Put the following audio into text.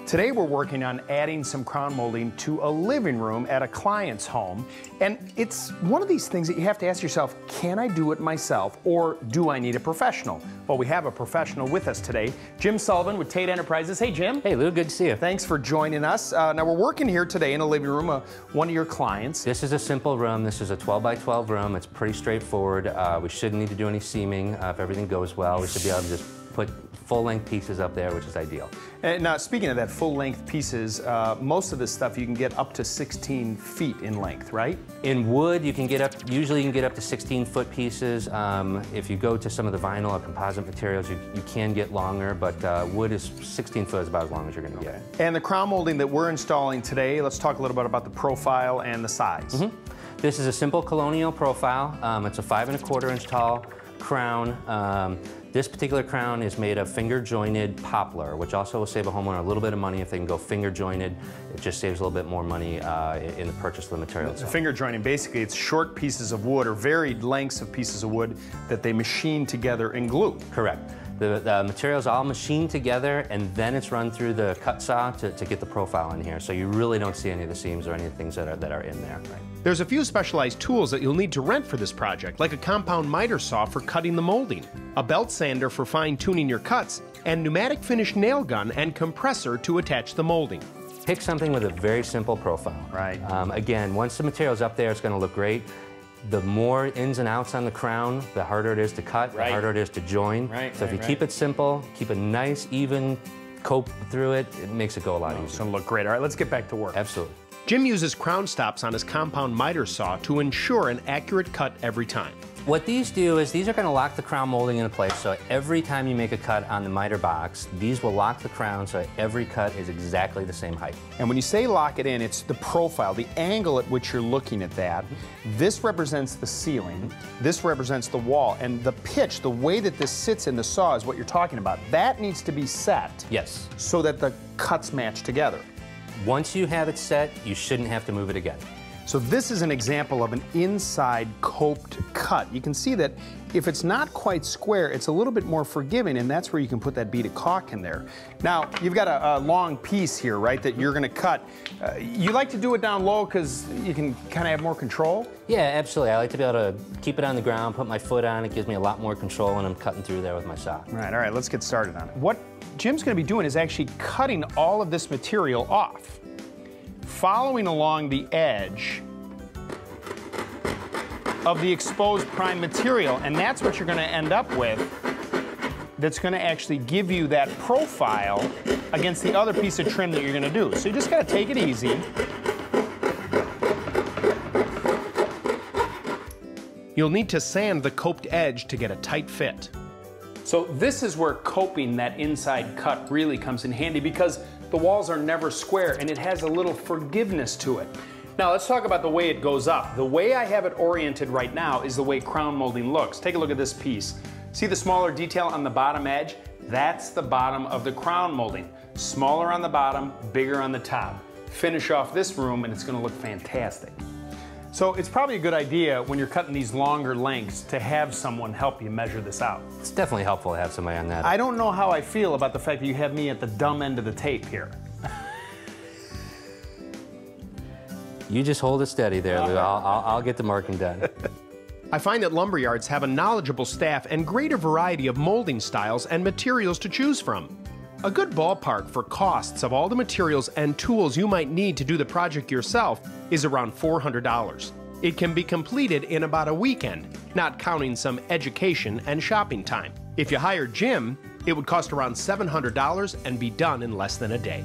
Today we're working on adding some crown molding to a living room at a client's home. And it's one of these things that you have to ask yourself, can I do it myself or do I need a professional? Well, we have a professional with us today, Jim Sullivan with Tate Enterprises. Hey, Jim. Hey, Lou, good to see you. Thanks for joining us. Now we're working here today in a living room of one of your clients. This is a simple room. This is a 12 by 12 room. It's pretty straightforward. We shouldn't need to do any seaming. If everything goes well, we should be able to just put full-length pieces up there, which is ideal. And now, speaking of that full-length pieces, most of this stuff you can get up to 16 feet in length, right? In wood, you can get up, usually you can get up to 16-foot pieces. If you go to some of the vinyl or composite materials, you can get longer, but wood is 16 foot is about as long as you're going to get. And the crown molding that we're installing today, let's talk a little bit about the profile and the size. This is a simple colonial profile. It's a 5 1/4 inch tall crown. This particular crown is made of finger jointed poplar, which also will save a homeowner a little bit of money if they can go finger jointed. It just saves a little bit more money in the purchase of the material itself. Finger joining, basically it's short pieces of wood or varied lengths of pieces of wood that they machine together and glue. Correct. The material's all machined together and then it's run through the cut saw to get the profile in here. So you really don't see any of the seams or any of the things that are in there. Right. There's a few specialized tools that you'll need to rent for this project, like a compound miter saw for cutting the molding, a belt sander for fine-tuning your cuts, and pneumatic finish nail gun and compressor to attach the molding. Pick something with a very simple profile. Right. Again, once the material's up there, it's going to look great. The more ins and outs on the crown, the harder it is to cut, the harder it is to join. So if you keep it simple, keep a nice, even coat through it, it makes it go a lot easier. It's going to look great. All right, let's get back to work. Absolutely. Jim uses crown stops on his compound miter saw to ensure an accurate cut every time. What these do is these are going to lock the crown molding into place, so every time you make a cut on the miter box, these will lock the crown so every cut is exactly the same height. And when you say lock it in, it's the profile, the angle at which you're looking at that. This represents the ceiling, this represents the wall, and the pitch, the way that this sits in the saw is what you're talking about. That needs to be set. Yes. So that the cuts match together. Once you have it set, you shouldn't have to move it again. So this is an example of an inside coped cut. You can see that if it's not quite square, it's a little bit more forgiving, and that's where you can put that bead of caulk in there. Now, you've got a long piece here, right, that you're gonna cut. You like to do it down low because you can kind of have more control? Yeah, absolutely. I like to be able to keep it on the ground, put my foot on it, gives me a lot more control when I'm cutting through there with my saw. All right, let's get started on it. What Jim's gonna be doing is actually cutting all of this material off, following along the edge of the exposed prime material, and that's what you're going to end up with that's going to actually give you that profile against the other piece of trim that you're going to do. So you just got to take it easy. You'll need to sand the coped edge to get a tight fit. So this is where coping that inside cut really comes in handy, because the walls are never square and it has a little forgiveness to it. Now let's talk about the way it goes up. The way I have it oriented right now is the way crown molding looks. Take a look at this piece. See the smaller detail on the bottom edge? That's the bottom of the crown molding. Smaller on the bottom, bigger on the top. Finish off this room and it's going to look fantastic. So it's probably a good idea when you're cutting these longer lengths to have someone help you measure this out. It's definitely helpful to have somebody on that. I don't know how I feel about the fact that you have me at the dumb end of the tape here. You just hold it steady there, Lou. I'll get the marking done. I find that lumberyards have a knowledgeable staff and greater variety of molding styles and materials to choose from. A good ballpark for costs of all the materials and tools you might need to do the project yourself is around $400. It can be completed in about a weekend, not counting some education and shopping time. If you hired Jim, it would cost around $700 and be done in less than a day.